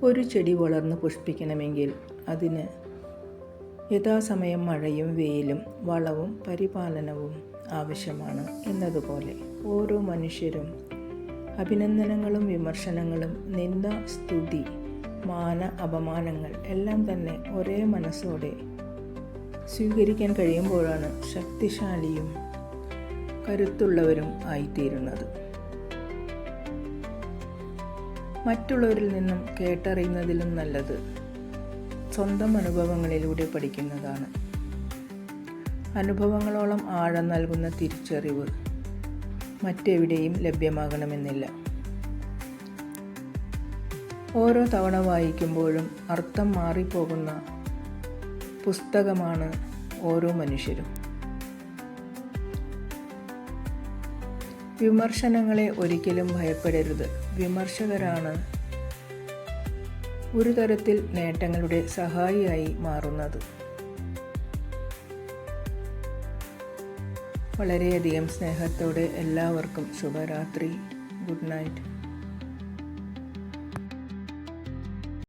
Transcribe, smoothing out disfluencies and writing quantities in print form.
ഒരു ചെടി വളർന്ന് പുഷ്പിക്കണമെങ്കിൽ അതിന് യഥാസമയം മഴയും വെയിലും വളവും പരിപാലനവും ആവശ്യമാണ് എന്നതുപോലെ ഓരോ മനുഷ്യരും അഭിനന്ദനങ്ങളും വിമർശനങ്ങളും നിന്ദ സ്തുതി മാന അപമാനങ്ങൾ എല്ലാം തന്നെ ഒരേ മനസ്സോടെ സ്വീകരിക്കാൻ കഴിയുമ്പോഴാണ് ശക്തിശാലിയും കരുത്തുള്ളവരും ആയിത്തീരുന്നത്. മറ്റുള്ളവരിൽ നിന്നും കേട്ടറിയുന്നതിലും നല്ലത് സ്വന്തം അനുഭവങ്ങളിലൂടെ പഠിക്കുന്നതാണ്. അനുഭവങ്ങളോളം ആഴം നൽകുന്ന തിരിച്ചറിവ് മറ്റെവിടെയും ലഭ്യമാകണമെന്നില്ല. ഓരോ തവണ വായിക്കുമ്പോഴും അർത്ഥം മാറിപ്പോകുന്ന പുസ്തകമാണ് ഓരോ മനുഷ്യരും. വിമർശനങ്ങളെ ഒരിക്കലും ഭയപ്പെടരുത്. വിമർശകരാണ് ഒരു തരത്തിൽ നേട്ടങ്ങളുടെ സഹായിയായി മാറുന്നത്. വളരെയധികം സ്നേഹത്തോടെ എല്ലാവർക്കും ശുഭരാത്രി. Good night.